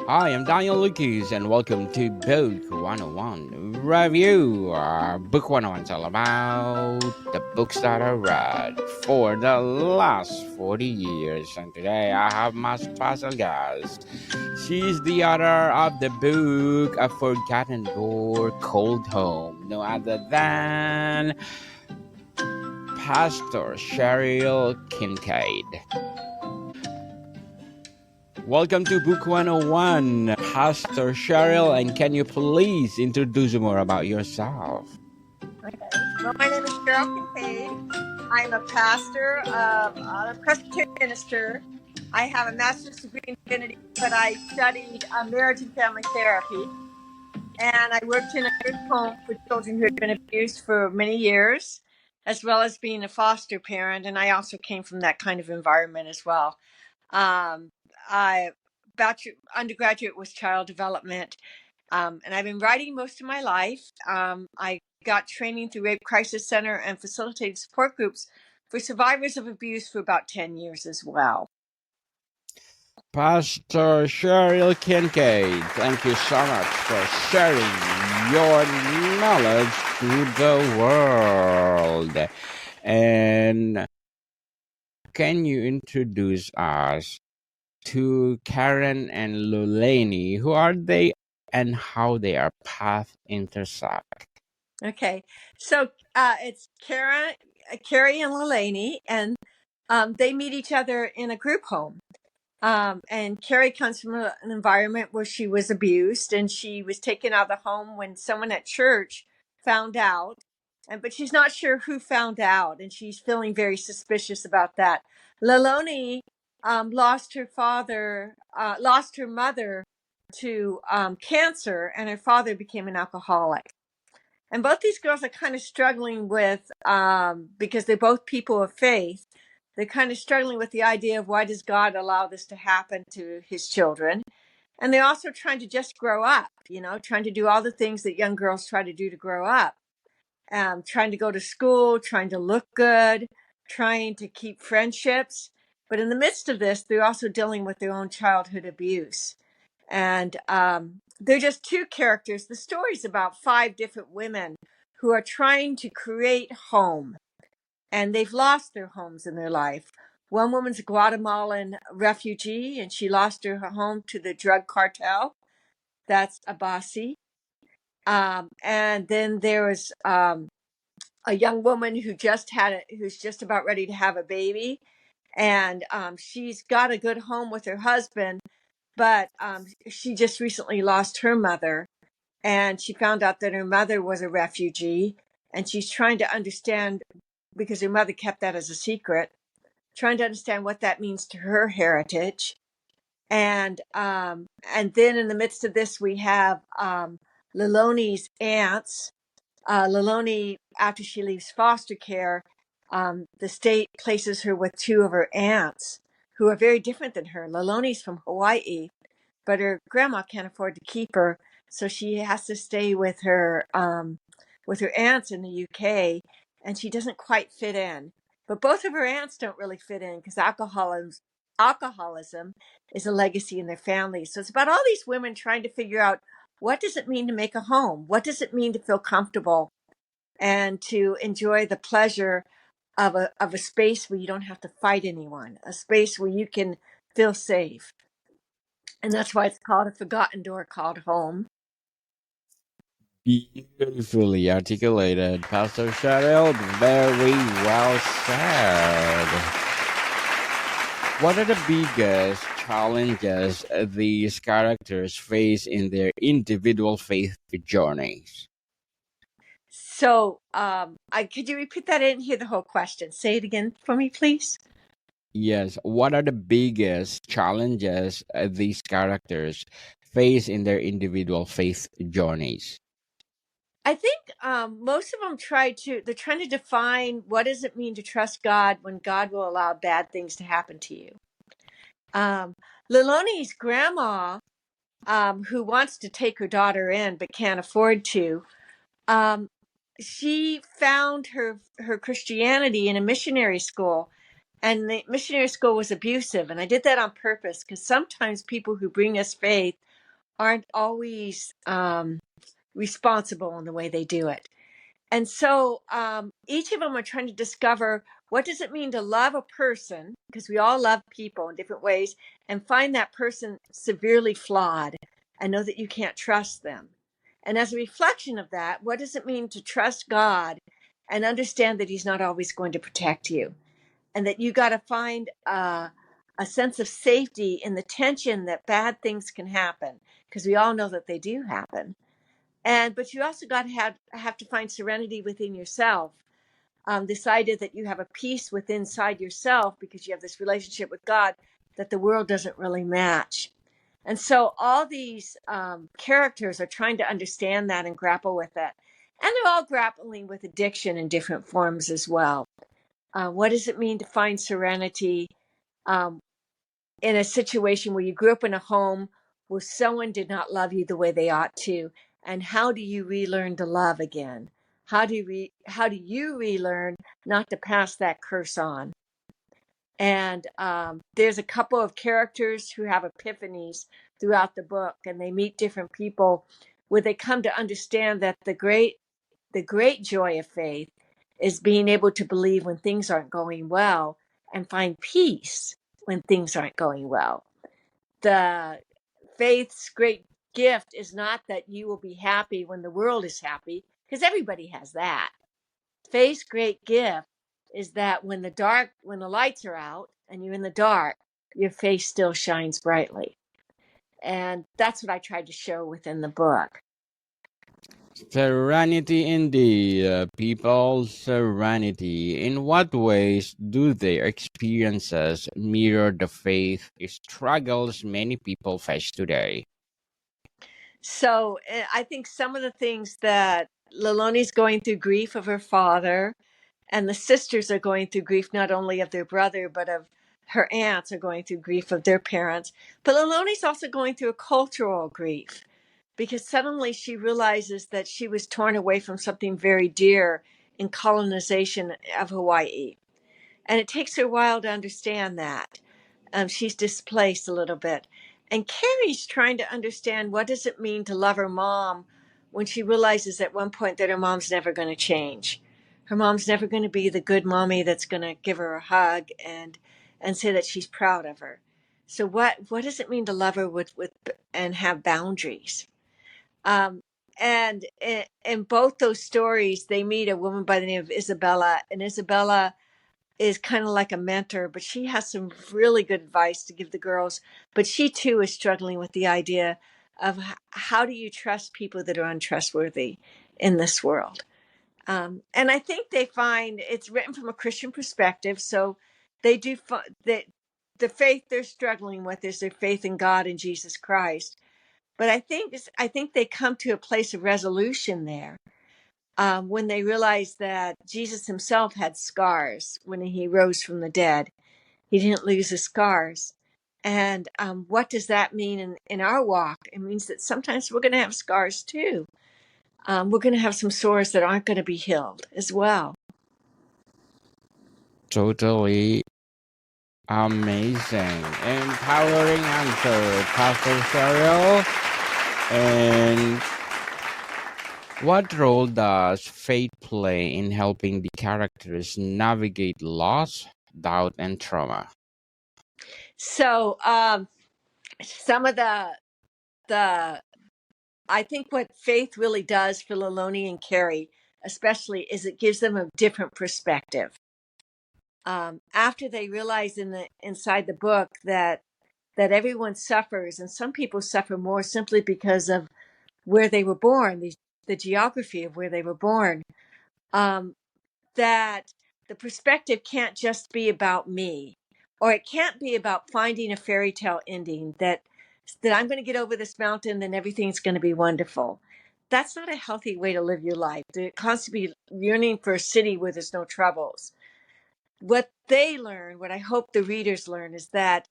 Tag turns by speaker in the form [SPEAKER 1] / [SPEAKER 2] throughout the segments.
[SPEAKER 1] Hi, I'm Daniel Lucas, and welcome to Book 101 Review. Book 101 is all about the books that I read for the last 40 years. And today I have my special guest. She's the author of the book A Forgotten Door Cold Home, no other than Pastor Cheryl Kincaid. Welcome to Book 101, Pastor Cheryl, and can you please introduce more about yourself?
[SPEAKER 2] Okay. Well, my name is Cheryl Kincaid. I'm a pastor, a Presbyterian minister. I have a master's degree in divinity, but I studied marriage and family therapy. And I worked in a group home for children who had been abused for many years, as well as being a foster parent. And I also came from that kind of environment as well. I undergraduate was child development. And I've been writing most of my life. I got training through Rape Crisis Center and facilitated support groups for survivors of abuse for about 10 years as well.
[SPEAKER 1] Pastor Cheryl Kincaid, thank you so much for sharing your knowledge to the world. And can you introduce us to Karen and Lulani? Who are they and how their path intersect?
[SPEAKER 2] Okay, so it's Carrie and Lelani, and they meet each other in a group home. And Carrie comes from an environment where she was abused, and she was taken out of the home when someone at church found out. But she's not sure who found out, and she's feeling very suspicious about that. Laloni lost her mother to cancer, and her father became an alcoholic. And both these girls are kind of struggling with, because they're both people of faith, they're kind of struggling with the idea of why does God allow this to happen to his children? And they're also trying to just grow up, trying to do all the things that young girls try to do to grow up. Trying to go to school, trying to look good, trying to keep friendships. But in the midst of this, they're also dealing with their own childhood abuse. And they're just two characters. The story's about 5 different women who are trying to create home, and they've lost their homes in their life. One woman's a Guatemalan refugee, and she lost her home to the drug cartel. That's Abasi. And then there was a young woman who's just about ready to have a baby, and she's got a good home with her husband, but she just recently lost her mother, and she found out that her mother was a refugee, and she's trying to understand, because her mother kept that as a secret, trying to understand what that means to her heritage. And then in the midst of this, we have Liloni's aunts. Liloni, after she leaves foster care, the state places her with 2 of her aunts who are very different than her. Liloni's from Hawaii, but her grandma can't afford to keep her, so she has to stay with her aunts in the UK, and she doesn't quite fit in. But both of her aunts don't really fit in because alcoholism is a legacy in their family. So it's about all these women trying to figure out, what does it mean to make a home? What does it mean to feel comfortable and to enjoy the pleasure of a space where you don't have to fight anyone, a space where you can feel safe? And that's why it's called A Forgotten Door Called Home.
[SPEAKER 1] Beautifully articulated, Pastor Cheryl. Very well said. What are the biggest challenges these characters face in their individual faith journeys?
[SPEAKER 2] So, could you repeat that? I didn't hear the whole question. Say it again for me, please.
[SPEAKER 1] Yes, what are the biggest challenges these characters face in their individual faith journeys?
[SPEAKER 2] I think most of them they're trying to define, what does it mean to trust God when God will allow bad things to happen to you. Liloni's grandma, who wants to take her daughter in but can't afford to, she found her Christianity in a missionary school, And the missionary school was abusive. And I did that on purpose because sometimes people who bring us faith aren't always responsible in the way they do it. And so each of them are trying to discover, what does it mean to love a person? Because we all love people in different ways, and find that person severely flawed and know that you can't trust them. And as a reflection of that, what does it mean to trust God and understand that he's not always going to protect you? And that you got to find a sense of safety in the tension that bad things can happen, because we all know that they do happen. But you also got to have to find serenity within yourself. This idea that you have a peace within inside yourself because you have this relationship with God that the world doesn't really match. And so all these characters are trying to understand that and grapple with it. And they're all grappling with addiction in different forms as well. What does it mean to find serenity um, in a situation where you grew up in a home where someone did not love you the way they ought to? And how do you relearn to love again? How do you relearn not to pass that curse on? And there's a couple of characters who have epiphanies throughout the book, and they meet different people where they come to understand that the great joy of faith is being able to believe when things aren't going well and find peace when things aren't going well. The faith's great gift is not that you will be happy when the world is happy, because everybody has that. Faith's great gift is that when the lights are out and you're in the dark, your faith still shines brightly. And that's what I tried to show within the book.
[SPEAKER 1] Serenity indeed, people, serenity. In what ways do their experiences mirror the faith struggles many people face today?
[SPEAKER 2] So I think some of the things that Laloni's going through grief of her father, and the sisters are going through grief not only of their brother, but of her aunts are going through grief of their parents. But Laloni's also going through a cultural grief because suddenly she realizes that she was torn away from something very dear in colonization of Hawaii. And it takes her a while to understand that. She's displaced a little bit. And Carrie's trying to understand, what does it mean to love her mom when she realizes at one point that her mom's never going to change. Her mom's never going to be the good mommy that's going to give her a hug and say that she's proud of her. So what does it mean to love her with and have boundaries? And in both those stories, they meet a woman by the name of Isabella, and Isabella is kind of like a mentor, but she has some really good advice to give the girls. But she too is struggling with the idea of how do you trust people that are untrustworthy in this world. And I think they find it's written from a Christian perspective, so they do that. The faith they're struggling with is their faith in God and Jesus Christ. But I think they come to a place of resolution there when they realized that Jesus himself had scars when he rose from the dead. He didn't lose his scars. And what does that mean in our walk? It means that sometimes we're going to have scars too. We're going to have some sores that aren't going to be healed as well.
[SPEAKER 1] Totally amazing. Empowering answer, Pastor Cheryl. And what role does faith play in helping the characters navigate loss, doubt, and trauma?
[SPEAKER 2] So some of the I think what faith really does for Laloni and Carrie, especially, is it gives them a different perspective. After they realize inside the book that everyone suffers, and some people suffer more simply because of where they were born, the geography of where they were born, that the perspective can't just be about me, or it can't be about finding a fairy tale ending that I'm going to get over this mountain and everything's going to be wonderful. That's not a healthy way to live your life. To constantly be yearning for a city where there's no troubles. What they learn, what I hope the readers learn, is that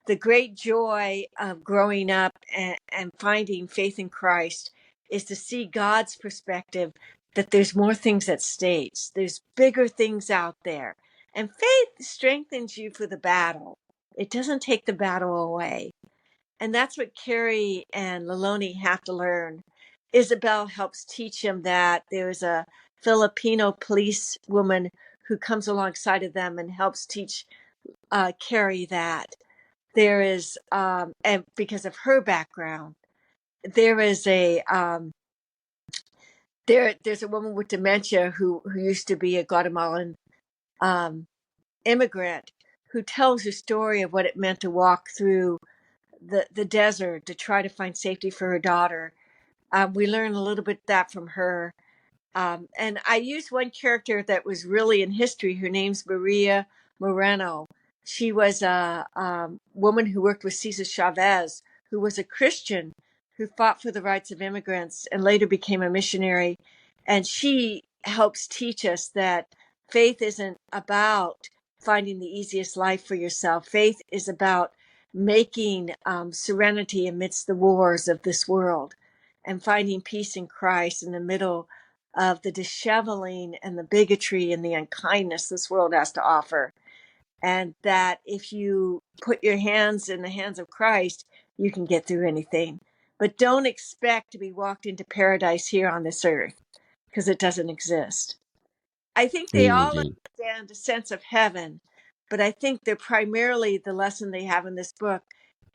[SPEAKER 2] the great joy of growing up and finding faith in Christ is to see God's perspective, that there's more things at stake. There's bigger things out there. And faith strengthens you for the battle. It doesn't take the battle away. And that's what Carrie and Laloni have to learn. Isabel helps teach him that there's a Filipino police woman who comes alongside of them and helps teach Carrie that there is, and because of her background, there is there's a woman with dementia who used to be a Guatemalan um, immigrant who tells her story of what it meant to walk through the desert to try to find safety for her daughter. We learn a little bit of that from her. And I used one character that was really in history. Her name's Maria Moreno. She was a woman who worked with Cesar Chavez, who was a Christian who fought for the rights of immigrants and later became a missionary. And she helps teach us that faith isn't about finding the easiest life for yourself. Faith is about making serenity amidst the wars of this world and finding peace in Christ in the middle of the disheveling and the bigotry and the unkindness this world has to offer. And that if you put your hands in the hands of Christ, you can get through anything. But don't expect to be walked into paradise here on this earth, because it doesn't exist. I think they all
[SPEAKER 1] Indeed.
[SPEAKER 2] understand a sense of heaven, but I think they're primarily the lesson they have in this book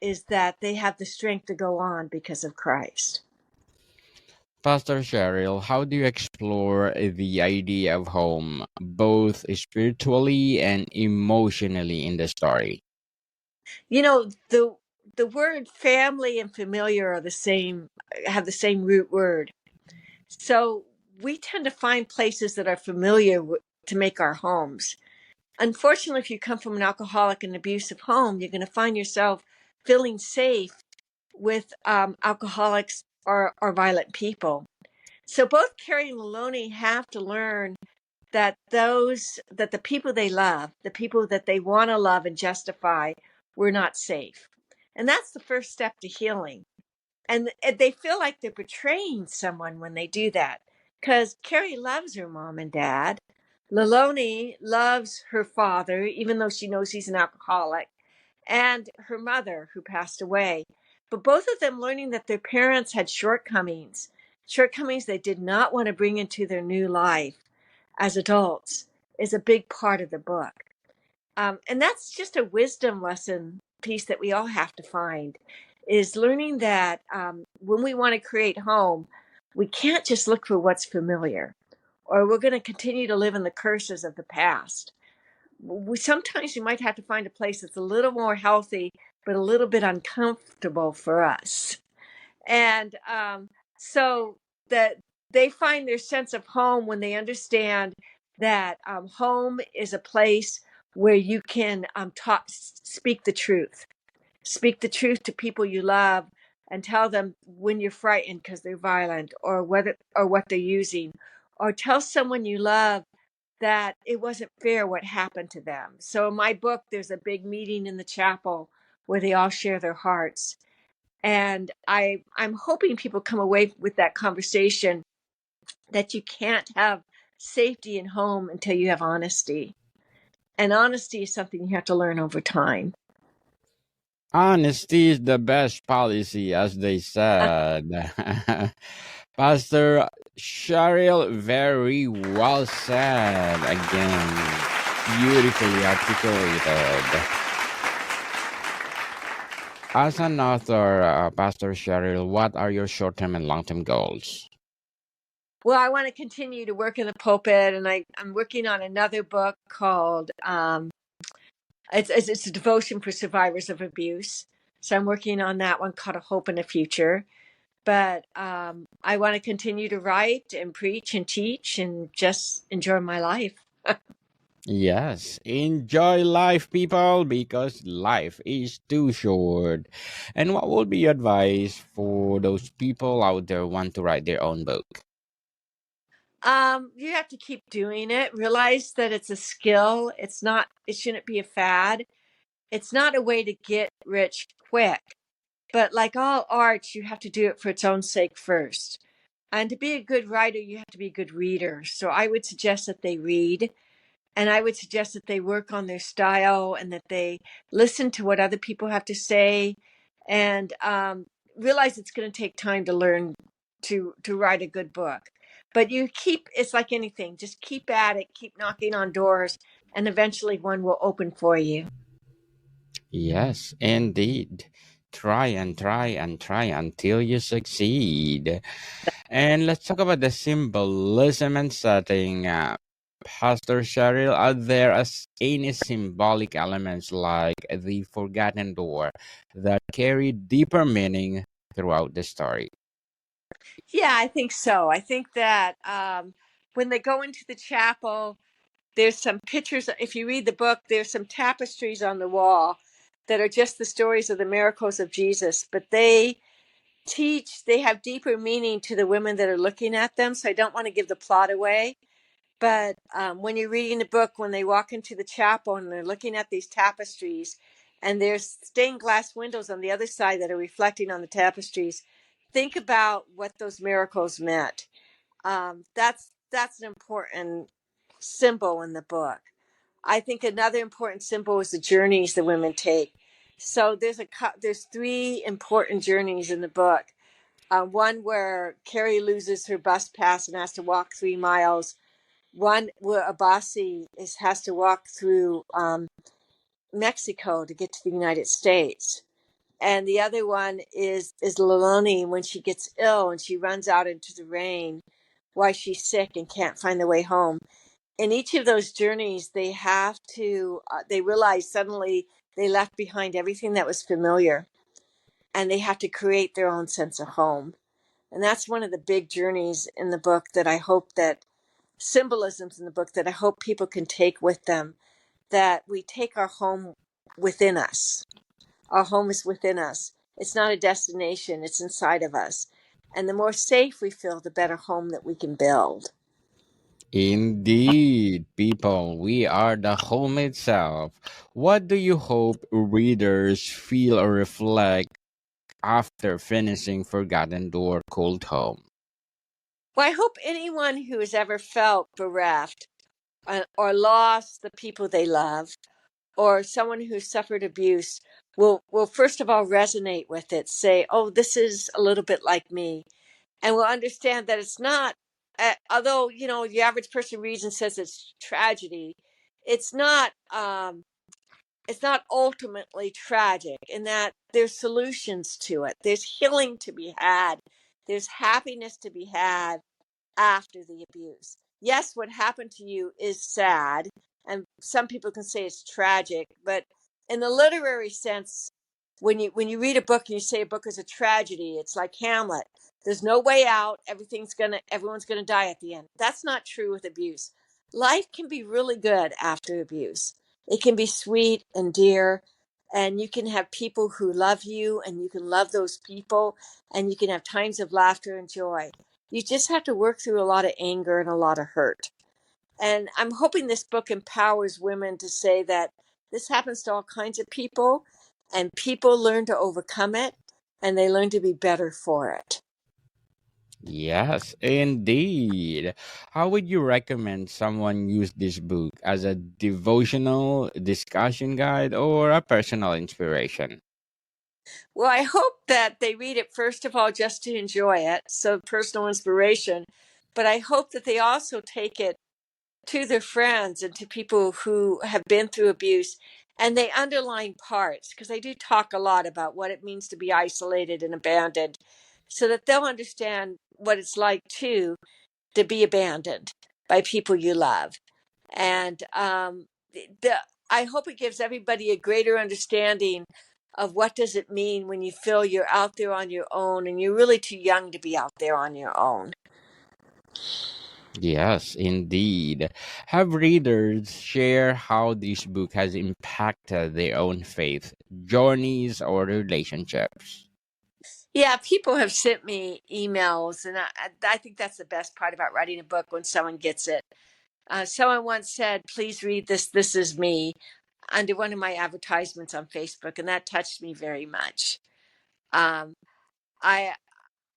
[SPEAKER 2] is that they have the strength to go on because of Christ.
[SPEAKER 1] Pastor Cheryl, how do you explore the idea of home, both spiritually and emotionally in the story?
[SPEAKER 2] You know, the word family and familiar are the same, have the same root word. So we tend to find places that are familiar to make our homes. Unfortunately, if you come from an alcoholic and abusive home, you're going to find yourself feeling safe with alcoholics or violent people. So both Carrie and Maloney have to learn that the people they love, the people that they want to love and justify, were not safe. And that's the first step to healing. And they feel like they're betraying someone when they do that. Because Carrie loves her mom and dad. Laloni loves her father, even though she knows he's an alcoholic, and her mother, who passed away. But both of them learning that their parents had shortcomings they did not want to bring into their new life as adults, is a big part of the book. And that's just a wisdom lesson piece that we all have to find, is learning that when we want to create home, we can't just look for what's familiar, or we're going to continue to live in the curses of the past. Sometimes you might have to find a place that's a little more healthy, but a little bit uncomfortable for us. And so that they find their sense of home when they understand that home is a place where you can speak the truth. Speak the truth to people you love and tell them when you're frightened because they're violent or what they're using, or tell someone you love that it wasn't fair what happened to them. So in my book, there's a big meeting in the chapel where they all share their hearts. And I'm hoping people come away with that conversation that you can't have safety in home until you have honesty. And honesty is something you have to learn over time.
[SPEAKER 1] Honesty is the best policy, as they said. Pastor Cheryl, very well said. Again, beautifully articulated. As an author, Pastor Cheryl, what are your short term and long term goals?
[SPEAKER 2] Well, I want to continue to work in the pulpit, and I'm working on another book called it's a devotion for survivors of abuse. So I'm working on that one called A Hope in the Future. But I want to continue to write and preach and teach and just enjoy my life.
[SPEAKER 1] Yes, enjoy life, people, because life is too short. And what would be your advice for those people out there who want to write their own book?
[SPEAKER 2] You have to keep doing it. Realize that it's a skill. It shouldn't be a fad. It's not a way to get rich quick. But like all arts, you have to do it for its own sake first. And to be a good writer, you have to be a good reader. So I would suggest that they read. And I would suggest that they work on their style and that they listen to what other people have to say, and realize it's going to take time to learn to write a good book. But it's like anything, just keep at it, keep knocking on doors, and eventually one will open for you.
[SPEAKER 1] Yes, indeed. Try and try and try until you succeed. And let's talk about the symbolism and setting. Pastor Cheryl, are there any symbolic elements like the forgotten door that carry deeper meaning throughout the story?
[SPEAKER 2] Yeah, I think so. I think that when they go into the chapel, there's some pictures. If you read the book, there's some tapestries on the wall that are just the stories of the miracles of Jesus, but they have deeper meaning to the women that are looking at them. So I don't want to give the plot away. But when you're reading the book, when they walk into the chapel and they're looking at these tapestries, and there's stained glass windows on the other side that are reflecting on the tapestries, think about what those miracles meant. That's an important symbol in the book. I think another important symbol is the journeys the women take. So there's three important journeys in the book. One where Carrie loses her bus pass and has to walk 3 miles. One where has to walk through Mexico to get to the United States. And the other one is Laloni when she gets ill and she runs out into the rain while she's sick and can't find the way home. In each of those journeys, they realize suddenly they left behind everything that was familiar, and they have to create their own sense of home. And that's one of the big journeys in the book that I hope that symbolisms in the book that I hope people can take with them, that we take our home within us. Our home is within us. It's not a destination, it's inside of us. And the more safe we feel, the better home that we can build.
[SPEAKER 1] Indeed, people, we are the home itself. What do you hope readers feel or reflect after finishing Forgotten Door Cold Home?
[SPEAKER 2] Well, I hope anyone who has ever felt bereft or lost the people they love, or someone who suffered abuse will first of all resonate with it, say, oh, this is a little bit like me, and will understand that it's not, although the average person reads and says it's tragedy, it's not it's not ultimately tragic, in that there's solutions to it, there's healing to be had, there's happiness to be had after the abuse. Yes, what happened to you is sad, and some people can say it's tragic, but in the literary sense, when you read a book and you say a book is a tragedy, it's like Hamlet. There's no way out. Everyone's gonna die at the end. That's not true with abuse. Life can be really good after abuse. It can be sweet and dear, and you can have people who love you, and you can love those people, and you can have times of laughter and joy. You just have to work through a lot of anger and a lot of hurt. And I'm hoping this book empowers women to say that this happens to all kinds of people, and people learn to overcome it, and they learn to be better for it.
[SPEAKER 1] Yes, indeed. How would you recommend someone use this book as a devotional discussion guide or a personal inspiration?
[SPEAKER 2] Well, I hope that they read it, first of all, just to enjoy it, so personal inspiration. But I hope that they also take it to their friends and to people who have been through abuse, and they underline parts, because they do talk a lot about what it means to be isolated and abandoned, so that they'll understand what it's like to be abandoned by people you love. And the I hope it gives everybody a greater understanding of what does it mean when you feel you're out there on your own and you're really too young to be out there on your own.
[SPEAKER 1] Yes, indeed. Have readers share how this book has impacted their own faith, journeys, or relationships?
[SPEAKER 2] Yeah, people have sent me emails, and I think that's the best part about writing a book, when someone gets it. Someone once said, please read this. This is me, under one of my advertisements on Facebook, and that touched me very much. Um, I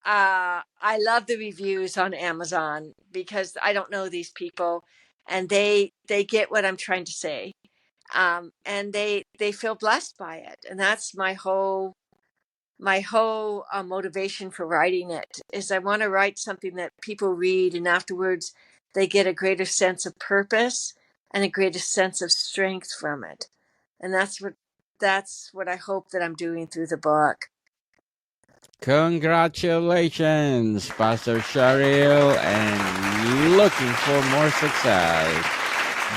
[SPEAKER 2] I love the reviews on Amazon, because I don't know these people, and they get what I'm trying to say, and they feel blessed by it. And that's my whole motivation for writing it, is I want to write something that people read and afterwards they get a greater sense of purpose and a greater sense of strength from it. And that's what I hope that I'm doing through the book.
[SPEAKER 1] Congratulations, Pastor Cheryl, and looking for more success.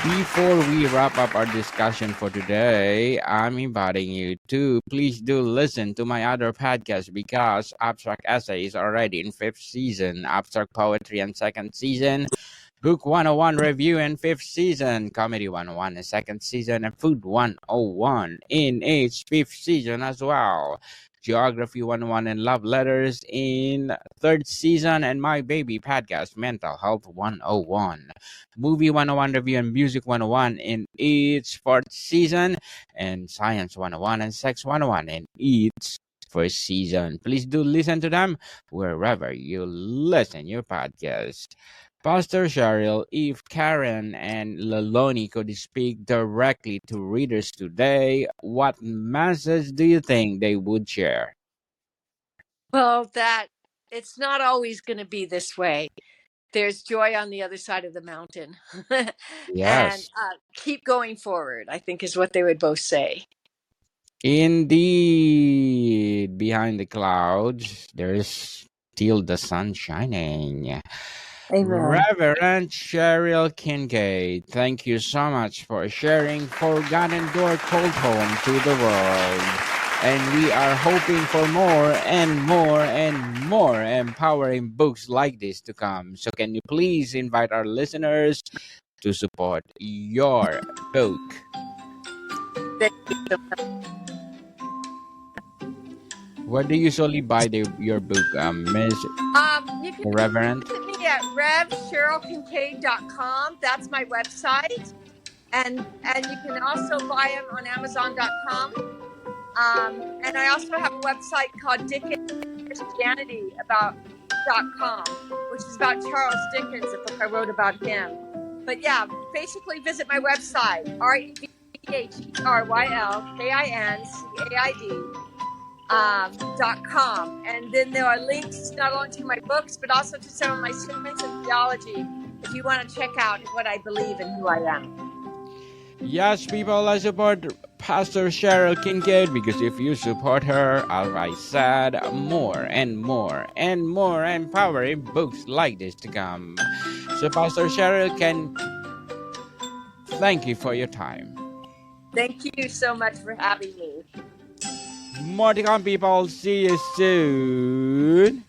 [SPEAKER 1] Before we wrap up our discussion for today, I'm inviting you to please do listen to my other podcast, because Abstract Essay is already in 5th season, Abstract Poetry in 2nd season, Book 101 Review in 5th season, Comedy 101 in 2nd season, and Food 101 in its 5th season as well. Geography 101 and Love Letters in 3rd season, and my baby podcast, Mental Health 101. Movie 101 Review and Music 101 in its 4th season, and Science 101 and Sex 101 in its 1st season. Please do listen to them wherever you listen your podcast. Pastor Cheryl, if Karen and Laloni could speak directly to readers today, what message do you think they would share?
[SPEAKER 2] Well, that it's not always going to be this way. There's joy on the other side of the mountain. And
[SPEAKER 1] Yes,
[SPEAKER 2] keep going forward, I think, is what they would both say.
[SPEAKER 1] indeed. Behind the clouds, there's still the sun shining.
[SPEAKER 2] Amen.
[SPEAKER 1] Reverend Cheryl Kincaid, thank you so much for sharing Forgotten Door Cold Home to the world. And we are hoping for more and more and more empowering books like this to come. So can you please invite our listeners to support your book?
[SPEAKER 2] Thank you so much.
[SPEAKER 1] Where do you usually buy your book, Miss
[SPEAKER 2] You can
[SPEAKER 1] Reverend?
[SPEAKER 2] visit me at revcherylkincaid.com. That's my website. And you can also buy them on amazon.com. And I also have a website called Dickens Christianity .com, which is about Charles Dickens, a book I wrote about him. But yeah, basically visit my website, RediscoverYelkincaid.com. And then there are links not only to my books, but also to some of my sermons and theology, if you want to check out what I believe and who I am.
[SPEAKER 1] Yes, people, I support Pastor Cheryl Kincaid, because if you support her, as I said, more and more and more empowering books like this to come. So, Pastor Cheryl, can thank you for your time.
[SPEAKER 2] Thank you so much for having me.
[SPEAKER 1] More to come, people. See you soon.